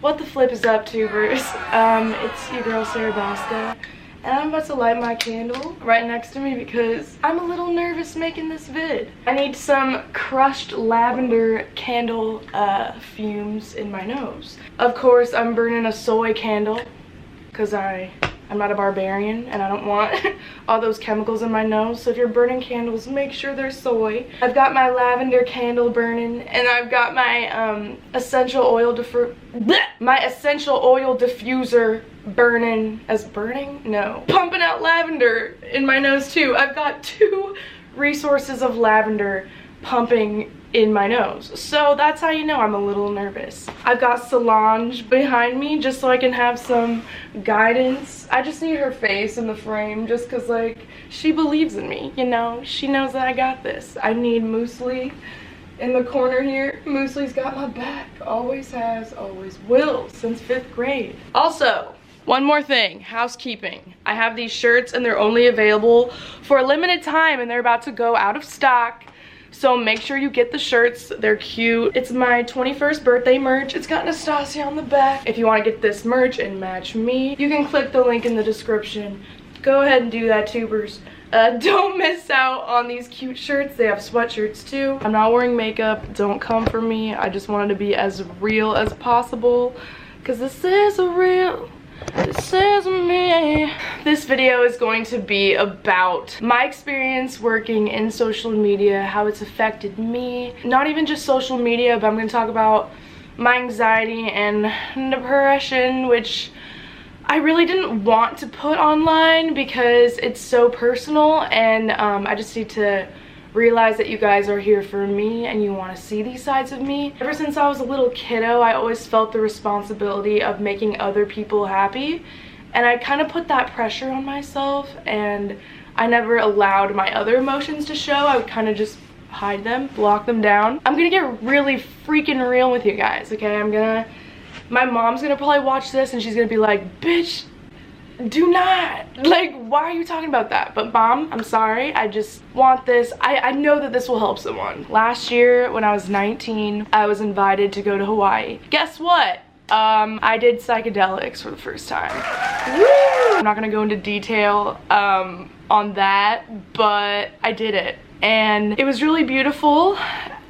What the flip is up, tubers? It's your girl Sarah Baska, and I'm about to light my candle right next to me because I'm a little nervous making this vid. I need some crushed lavender candle fumes in my nose. Of course, I'm burning a soy candle because I'm not a barbarian and I don't want all those chemicals in my nose. So if you're burning candles, make sure they're soy. I've got my lavender candle burning, and I've got my essential oil diffuser burning. Pumping out lavender in my nose too. I've got 2 resources of lavender pumping in my nose, so that's how you know I'm a little nervous. I've got Solange behind me just so I can have some guidance. I just need her face in the frame just because, like, she believes in me, you know? She knows that I got this. I need Muesli in the corner here. Muesli's got my back. Always has, always will, since 5th grade. Also, one more thing, housekeeping. I have these shirts and they're only available for a limited time and they're about to go out of stock. So make sure you get the shirts, they're cute. It's my 21st birthday merch. It's got Nastasia on the back. If you want to get this merch and match me, you can click the link in the description. Go ahead and do that, tubers. Don't miss out on these cute shirts. They have sweatshirts too. I'm not wearing makeup, don't come for me. I just wanted to be as real as possible because this is me. This video is going to be about my experience working in social media, how it's affected me. Not even just social media, but I'm going to talk about my anxiety and depression, which I really didn't want to put online because it's so personal, and I just need to realize that you guys are here for me and you want to see these sides of me. Ever since I was a little kiddo, I always felt the responsibility of making other people happy, and I kind of put that pressure on myself, and I never allowed my other emotions to show. I would kind of just hide them, block them down. I'm gonna get really freaking real with you guys, okay? My mom's gonna probably watch this and she's gonna be like, bitch, do not, like, why are you talking about that? But Mom, I'm sorry, I just want this. I know that this will help someone. Last year when I was 19, I was invited to go to Hawaii. Guess what? I did psychedelics for the first time. Woo! I'm not gonna go into detail on that, but I did it and it was really beautiful.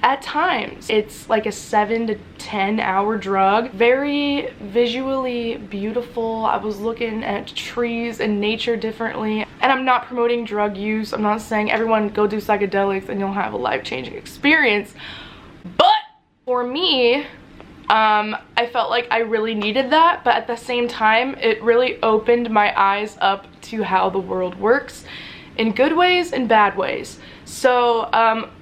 At times, it's like a 7 to 10 hour drug. Very visually beautiful. I was looking at trees and nature differently. And I'm not promoting drug use. I'm not saying everyone go do psychedelics and you'll have a life-changing experience. But for me, I felt like I really needed that. But at the same time, it really opened my eyes up to how the world works, in good ways and bad ways. So,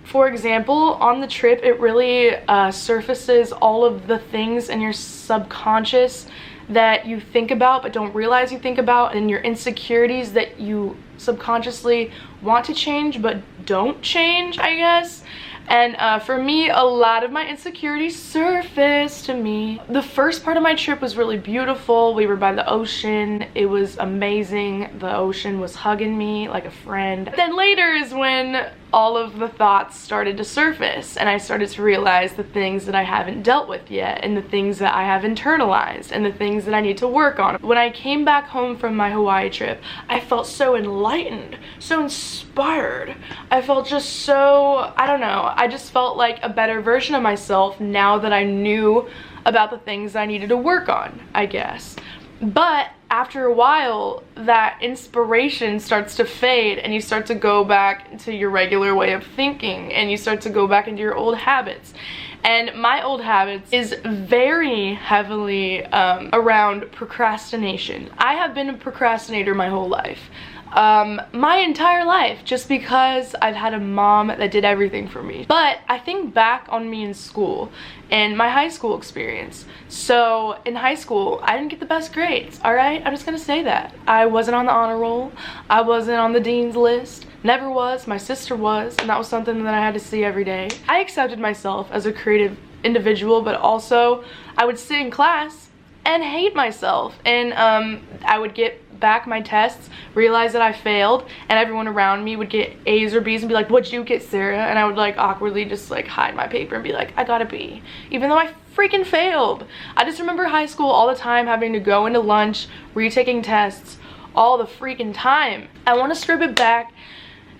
for example, on the trip, it really surfaces all of the things in your subconscious that you think about but don't realize you think about, and your insecurities that you subconsciously want to change but don't change, I guess. And for me, a lot of my insecurities surfaced to me. The first part of my trip was really beautiful. We were by the ocean. It was amazing. The ocean was hugging me like a friend. Then later is when all of the thoughts started to surface, and I started to realize the things that I haven't dealt with yet, and the things that I have internalized, and the things that I need to work on. When I came back home from my Hawaii trip, I felt so enlightened, so inspired. I felt just so, I don't know, I just felt like a better version of myself now that I knew about the things I needed to work on, I guess. But after a while, that inspiration starts to fade and you start to go back to your regular way of thinking, and you start to go back into your old habits. And my old habits is very heavily around procrastination. I have been a procrastinator my whole life. My entire life, just because I've had a mom that did everything for me. But I think back on me in school and my high school experience. So in high school, I didn't get the best grades, all right? I'm just gonna say that. I wasn't on the honor roll. I wasn't on the dean's list. Never was. My sister was, and that was something that I had to see every day. I accepted myself as a creative individual, but also I would sit in class and hate myself, and I would get back my tests, realize that I failed, and everyone around me would get A's or B's and be like, what'd you get, Sarah? And I would like awkwardly just like hide my paper and be like, I got a B, even though I freaking failed. I just remember high school all the time having to go into lunch, retaking tests all the freaking time. I want to strip it back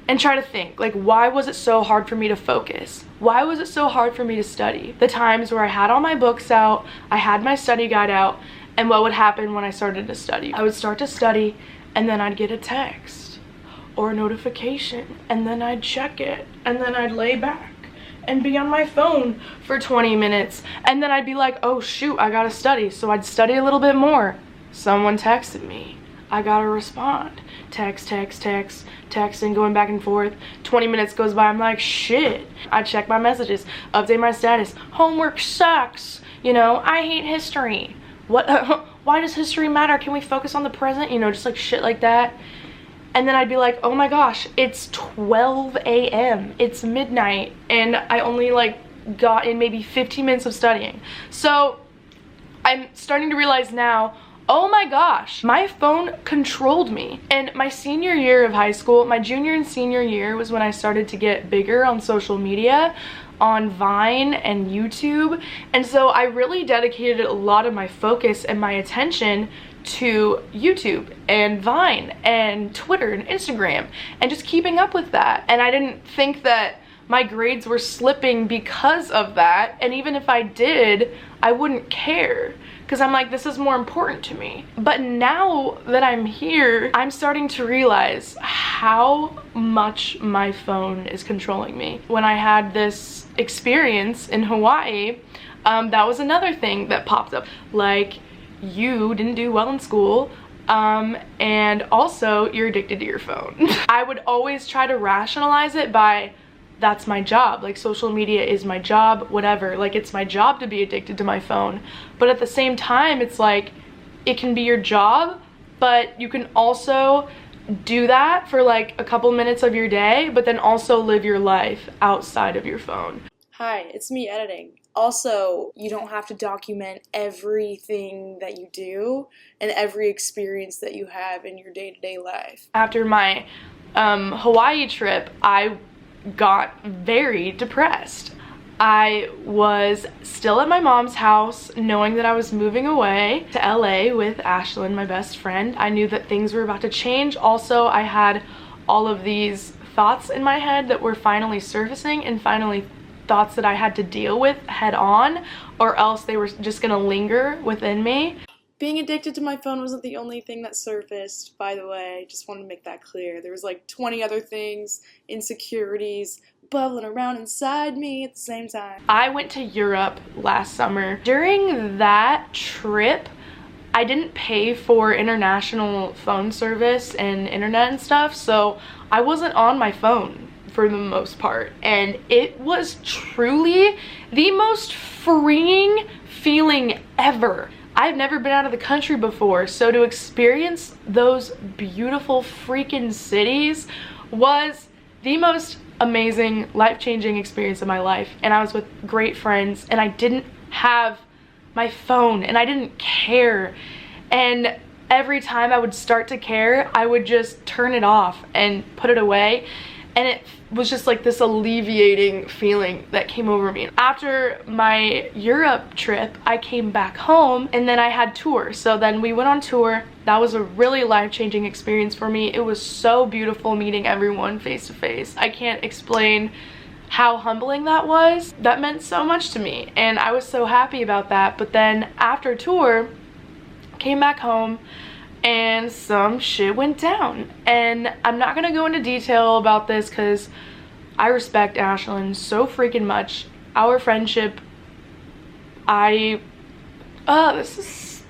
and try to think, like, why was it so hard for me to focus? Why was it so hard for me to study? The times where I had all my books out, I had my study guide out, and what would happen when I started to study? I would start to study, and then I'd get a text or a notification, and then I'd check it, and then I'd lay back and be on my phone for 20 minutes, and then I'd be like, oh shoot, I gotta study. So I'd study a little bit more. Someone texted me. I gotta respond. Text, texting, going back and forth. 20 minutes goes by, I'm like, shit. I check my messages, update my status. Homework sucks. You know, I hate history. What? Why does history matter? Can we focus on the present? You know, just like shit like that. And then I'd be like, oh my gosh, it's 12 a.m. It's midnight, and I only like got in maybe 15 minutes of studying. So I'm starting to realize now, oh my gosh, my phone controlled me. And my senior year of high school, my junior and senior year was when I started to get bigger on social media, on Vine and YouTube. And so I really dedicated a lot of my focus and my attention to YouTube and Vine and Twitter and Instagram and just keeping up with that. And I didn't think that my grades were slipping because of that. And even if I did, I wouldn't care, because I'm like, this is more important to me. But now that I'm here, I'm starting to realize how much my phone is controlling me. When I had this experience in Hawaii, that was another thing that popped up. Like, you didn't do well in school, and also you're addicted to your phone. I would always try to rationalize it by, that's my job, like social media is my job, whatever, like it's my job to be addicted to my phone. But at the same time, it's like, it can be your job, but you can also do that for like a couple minutes of your day, but then also live your life outside of your phone. Hi, it's me editing. Also, you don't have to document everything that you do and every experience that you have in your day-to-day life. After my Hawaii trip, I got very depressed. I was still at my mom's house, knowing that I was moving away to LA with Ashlyn, my best friend. I knew that things were about to change. Also, I had all of these thoughts in my head that were finally surfacing, and finally thoughts that I had to deal with head on, or else they were just gonna linger within me. Being addicted to my phone wasn't the only thing that surfaced, by the way. Just wanted to make that clear. There was like 20 other things, insecurities, bubbling around inside me at the same time. I went to Europe last summer. During that trip, I didn't pay for international phone service and internet and stuff, so I wasn't on my phone for the most part, and it was truly the most freeing feeling ever. I've never been out of the country before, so to experience those beautiful freaking cities was the most amazing, life-changing experience of my life. And I was with great friends, and I didn't have my phone, and I didn't care. And every time I would start to care, I would just turn it off and put it away. And it was just like this alleviating feeling that came over me. After my Europe trip, I came back home, and then I had tour. So then we went on tour. That was a really life-changing experience for me. It was so beautiful meeting everyone face to face. I can't explain how humbling that was. That meant so much to me, and I was so happy about that. But then after tour, came back home, and some shit went down. And I'm not gonna go into detail about this because I respect Ashlyn so freaking much. Our friendship, this is...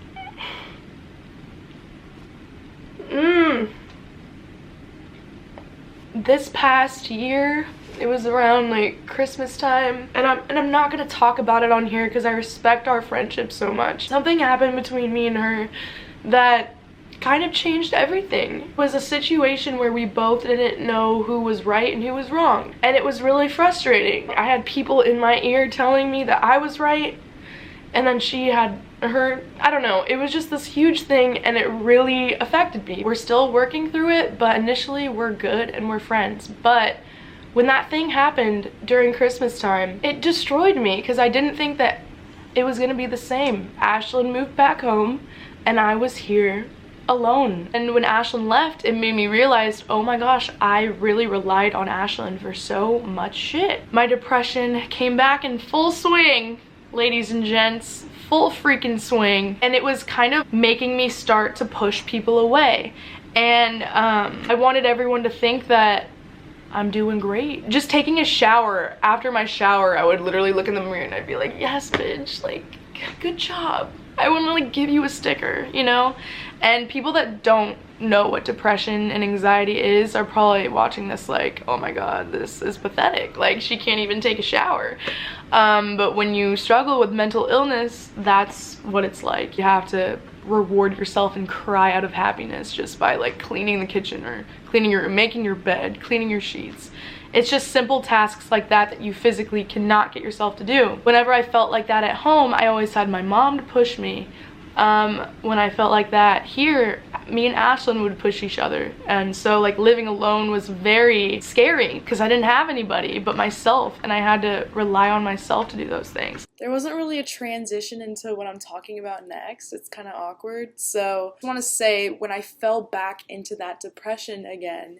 This past year, it was around like Christmas time, and I'm not gonna talk about it on here because I respect our friendship so much. Something happened between me and her that kind of changed everything. It was a situation where we both didn't know who was right and who was wrong, and it was really frustrating. I had people in my ear telling me that I was right, and then she had her, I don't know, it was just this huge thing, and it really affected me. We're still working through it, but initially we're good and we're friends. But when that thing happened during Christmas time, it destroyed me because I didn't think that it was gonna be the same. Ashlyn moved back home and I was here alone. And when Ashlyn left, it made me realize, oh my gosh, I really relied on Ashlyn for so much shit. My depression came back in full swing, ladies and gents, full freaking swing. And it was kind of making me start to push people away. And I wanted everyone to think that I'm doing great. Just taking a shower, after my shower, I would literally look in the mirror and I'd be like, yes, bitch, like, good job. I want to like give you a sticker, you know? And people that don't know what depression and anxiety is are probably watching this like, oh my god, this is pathetic. Like, she can't even take a shower. But when you struggle with mental illness, that's what it's like. You have to reward yourself and cry out of happiness just by like cleaning the kitchen or making your bed, cleaning your sheets. It's just simple tasks like that that you physically cannot get yourself to do. Whenever I felt like that at home, I always had my mom to push me. When I felt like that here, me and Ashlyn would push each other. And so like living alone was very scary because I didn't have anybody but myself, and I had to rely on myself to do those things. There wasn't really a transition into what I'm talking about next. It's kind of awkward. So I want to say, when I fell back into that depression again,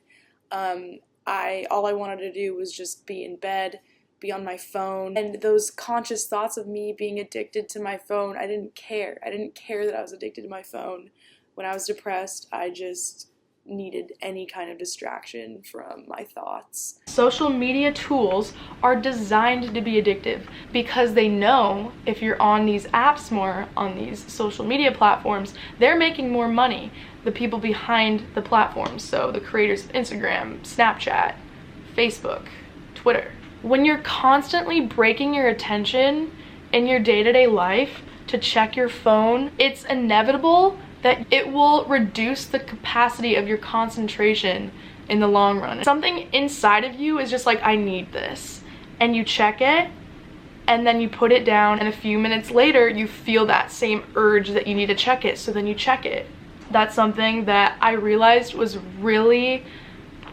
all I wanted to do was just be in bed, be on my phone, and those conscious thoughts of me being addicted to my phone, I didn't care. I didn't care that I was addicted to my phone. When I was depressed, I just needed any kind of distraction from my thoughts. Social media tools are designed to be addictive because they know if you're on these apps more, on these social media platforms, they're making more money. The people behind the platforms, so the creators of Instagram, Snapchat, Facebook, Twitter. When you're constantly breaking your attention in your day-to-day life to check your phone, it's inevitable that it will reduce the capacity of your concentration in the long run. Something inside of you is just like, I need this. And you check it, and then you put it down, and a few minutes later, you feel that same urge that you need to check it, so then you check it. That's something that I realized was really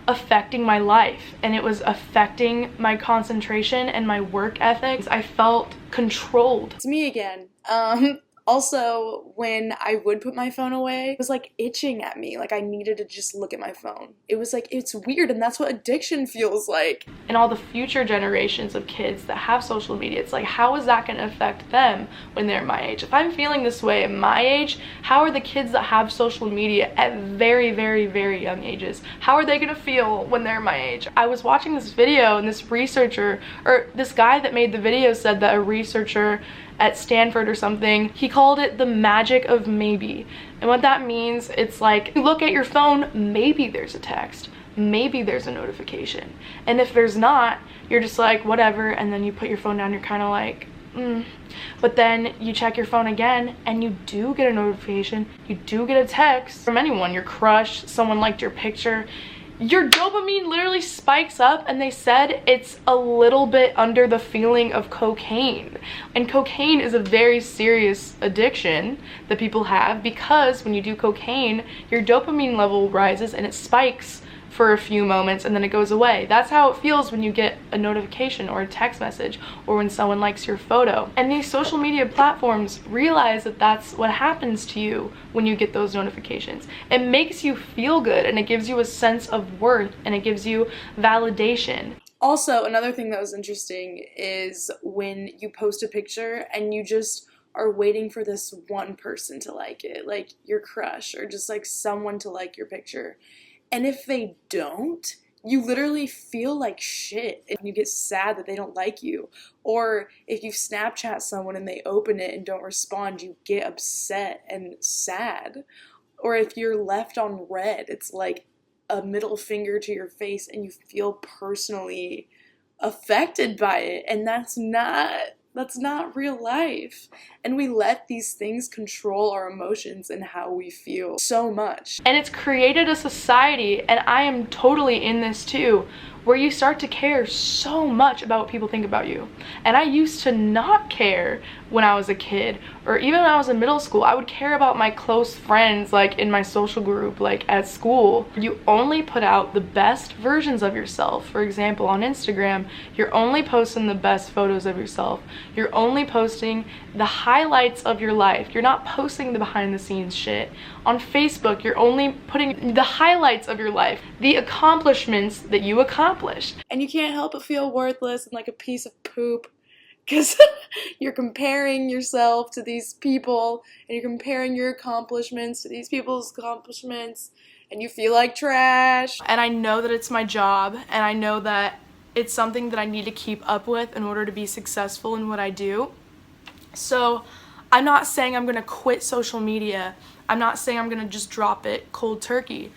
affecting my life, and it was affecting my concentration and my work ethic. I felt controlled. It's me again. Also, when I would put my phone away, it was like itching at me. Like I needed to just look at my phone. It was like, it's weird, and that's what addiction feels like. And all the future generations of kids that have social media, it's like, how is that going to affect them when they're my age? If I'm feeling this way at my age, how are the kids that have social media at very, very, very young ages, how are they going to feel when they're my age? I was watching this video, and this researcher, or this guy that made the video, said that a researcher at Stanford or something, he called it the magic of maybe. And what that means, it's like, you look at your phone, maybe there's a text, maybe there's a notification. And if there's not, you're just like, whatever, and then you put your phone down, you're kind of like, But then you check your phone again, and you do get a notification, you do get a text from anyone, your crush, someone liked your picture. Your dopamine literally spikes up, and they said it's a little bit under the feeling of cocaine. And cocaine is a very serious addiction that people have, because when you do cocaine, your dopamine level rises and it spikes for a few moments and then it goes away. That's how it feels when you get a notification or a text message, or when someone likes your photo. And these social media platforms realize that that's what happens to you when you get those notifications. It makes you feel good, and it gives you a sense of worth, and it gives you validation. Also, another thing that was interesting is when you post a picture and you just are waiting for this one person to like it, like your crush, or just like someone to like your picture. And if they don't, you literally feel like shit, and you get sad that they don't like you. Or if you Snapchat someone and they open it and don't respond, you get upset and sad. Or if you're left on red, it's like a middle finger to your face, and you feel personally affected by it. And that's not real life. And we let these things control our emotions and how we feel so much. And it's created a society, and I am totally in this too, where you start to care so much about what people think about you. And I used to not care when I was a kid, or even when I was in middle school. I would care about my close friends, like in my social group, like at school. You only put out the best versions of yourself. For example, on Instagram, you're only posting the best photos of yourself. You're only posting the highlights of your life. You're not posting the behind the scenes shit. On Facebook, you're only putting the highlights of your life, the accomplishments that you accomplished. And you can't help but feel worthless and like a piece of poop because you're comparing yourself to these people and you're comparing your accomplishments to these people's accomplishments and you feel like trash. And I know that it's my job, and I know that it's something that I need to keep up with in order to be successful in what I do. So I'm not saying I'm gonna quit social media. I'm not saying I'm gonna just drop it cold turkey,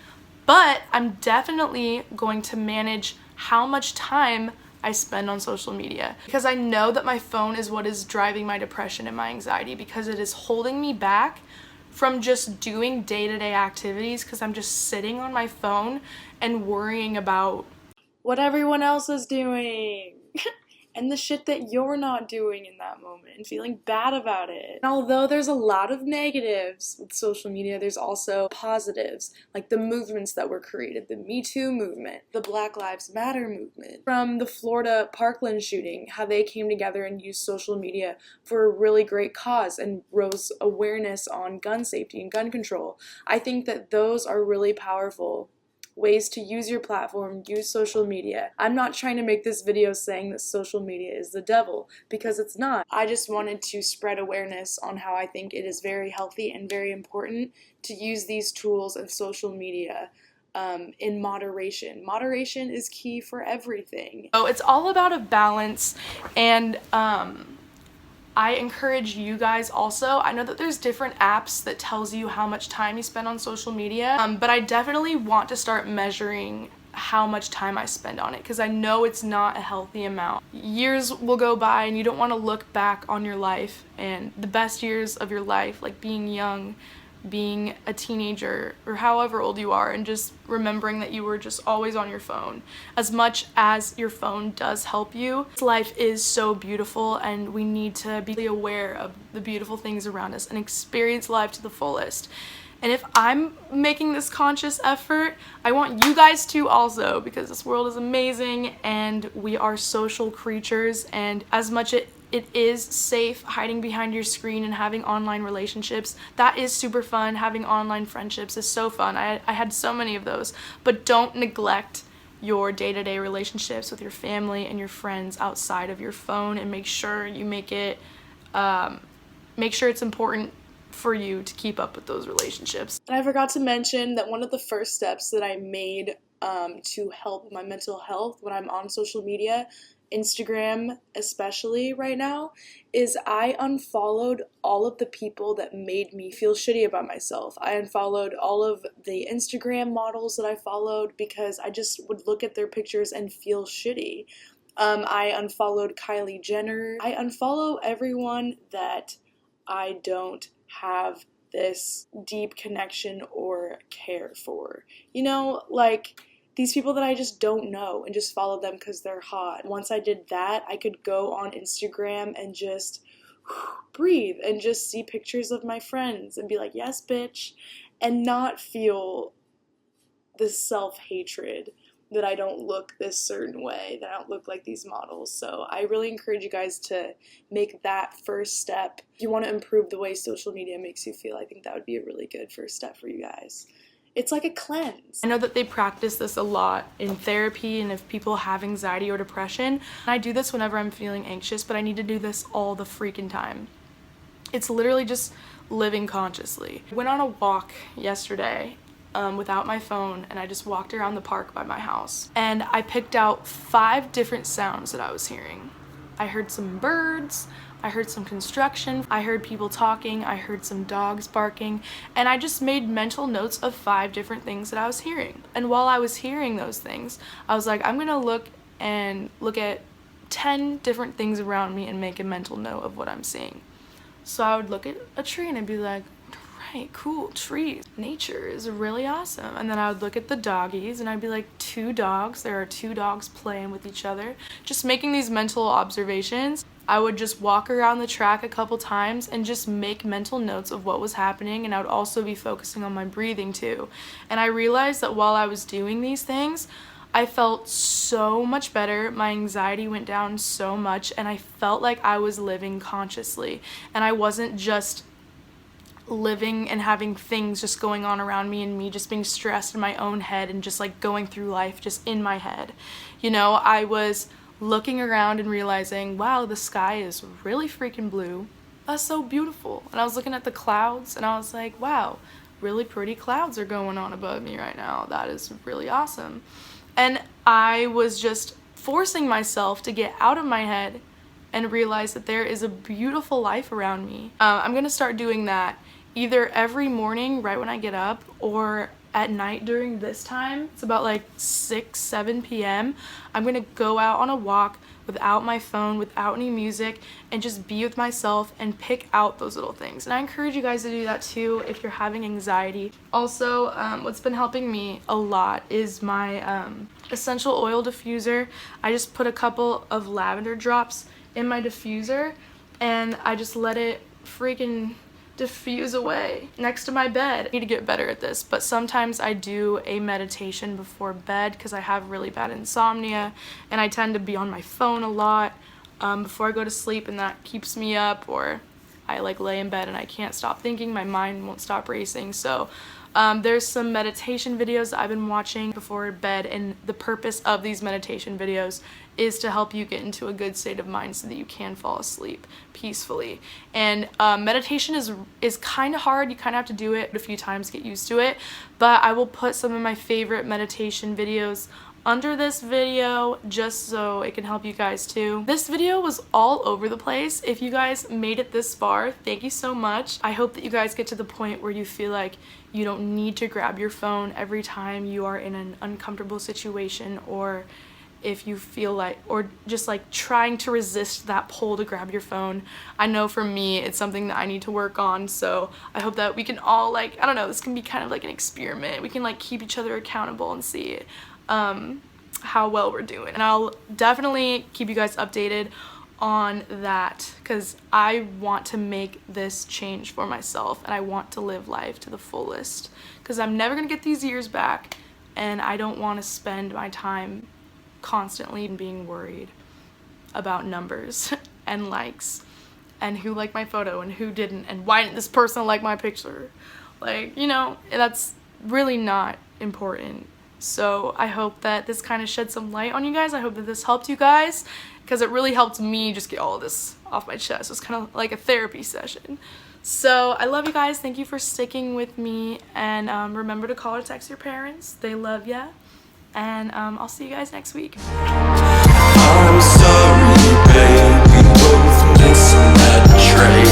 but I'm definitely going to manage how much time I spend on social media, because I know that my phone is what is driving my depression and my anxiety, because it is holding me back from just doing day-to-day activities, because I'm just sitting on my phone and worrying about what everyone else is doing and the shit that you're not doing in that moment and feeling bad about it. And although there's a lot of negatives with social media, there's also positives, like the movements that were created, the Me Too movement, the Black Lives Matter movement, from the Florida Parkland shooting, how they came together and used social media for a really great cause and rose awareness on gun safety and gun control. I think that those are really powerful ways to use your platform, use social media. I'm not trying to make this video saying that social media is the devil, because it's not. I just wanted to spread awareness on how I think it is very healthy and very important to use these tools of social media in moderation. Moderation is key for everything. So it's all about a balance, and I encourage you guys also. I know that there's different apps that tells you how much time you spend on social media, but I definitely want to start measuring how much time I spend on it, because I know it's not a healthy amount. Years will go by and you don't want to look back on your life and the best years of your life, like being young, being a teenager, or however old you are, and just remembering that you were just always on your phone. As much as your phone does help you, life is so beautiful, and we need to be aware of the beautiful things around us and experience life to the fullest. And if I'm making this conscious effort, I want you guys to also, because this world is amazing and we are social creatures, and as much it is safe hiding behind your screen and having online relationships. That is super fun. Having online friendships is so fun. I had so many of those. But don't neglect your day-to-day relationships with your family and your friends outside of your phone, and make sure you make sure it's important for you to keep up with those relationships. And I forgot to mention that one of the first steps that I made to help my mental health when I'm on social media, Instagram especially right now, is I unfollowed all of the people that made me feel shitty about myself. I unfollowed all of the Instagram models that I followed because I just would look at their pictures and feel shitty. I unfollowed Kylie Jenner. I unfollow everyone that I don't have this deep connection or care for. You know, like these people that I just don't know, and just follow them because they're hot. Once I did that, I could go on Instagram and just breathe and just see pictures of my friends and be like, yes, bitch, and not feel this self-hatred that I don't look this certain way, that I don't look like these models. So I really encourage you guys to make that first step. If you want to improve the way social media makes you feel, I think that would be a really good first step for you guys. It's like a cleanse. I know that they practice this a lot in therapy, and if people have anxiety or depression. I do this whenever I'm feeling anxious, but I need to do this all the freaking time. It's literally just living consciously. I went on a walk yesterday without my phone, and I just walked around the park by my house. And I picked out 5 different sounds that I was hearing. I heard some birds, I heard some construction, I heard people talking, I heard some dogs barking, and I just made mental notes of 5 different things that I was hearing. And while I was hearing those things, I was like, I'm gonna look at 10 different things around me and make a mental note of what I'm seeing. So I would look at a tree and I'd be like, right, cool, trees. Nature is really awesome. And then I would look at the doggies and I'd be like, 2 dogs, there are 2 dogs playing with each other. Just making these mental observations. I would just walk around the track a couple times and just make mental notes of what was happening, and I would also be focusing on my breathing too. And I realized that while I was doing these things, I felt so much better. My anxiety went down so much, and I felt like I was living consciously, and I wasn't just living and having things just going on around me and me just being stressed in my own head and just like going through life just in my head. You know, I was looking around and realizing, wow, the sky is really freaking blue. That's so beautiful. And I was looking at the clouds and I was like, wow, really pretty clouds are going on above me right now. That is really awesome. And I was just forcing myself to get out of my head and realize that there is a beautiful life around me. I'm gonna start doing that either every morning right when I get up or at night during this time. It's about like 6-7 p.m. I'm gonna go out on a walk without my phone, without any music, and just be with myself and pick out those little things. And I encourage you guys to do that too if you're having anxiety. Also, what's been helping me a lot is my essential oil diffuser. I just put a couple of lavender drops in my diffuser and I just let it freaking diffuse away next to my bed. I need to get better at this, but sometimes I do a meditation before bed because I have really bad insomnia and I tend to be on my phone a lot before I go to sleep, and that keeps me up, or I like lay in bed and I can't stop thinking, my mind won't stop racing. So there's some meditation videos that I've been watching before bed, and the purpose of these meditation videos is to help you get into a good state of mind so that you can fall asleep peacefully. And meditation is kind of hard. You kind of have to do it a few times, get used to it, but I will put some of my favorite meditation videos under this video just so it can help you guys too. This video was all over the place. If you guys made it this far, thank you so much. I hope that you guys get to the point where you feel like you don't need to grab your phone every time you are in an uncomfortable situation, or if you feel like, or just like trying to resist that pull to grab your phone. I know for me, it's something that I need to work on, so I hope that we can all, like, I don't know, this can be kind of like an experiment. We can like keep each other accountable and see how well we're doing. And I'll definitely keep you guys updated on that because I want to make this change for myself and I want to live life to the fullest because I'm never gonna get these years back, and I don't want to spend my time constantly being worried about numbers and likes and who liked my photo and who didn't and why didn't this person like my picture. Like, you know, that's really not important. So I hope that this kind of shed some light on you guys. I hope that this helped you guys because it really helped me just get all of this off my chest. It's kind of like a therapy session. So I love you guys. Thank you for sticking with me, and remember to call or text your parents. They love ya. And I'll see you guys next week. I'm sorry, babe, we both missed that train.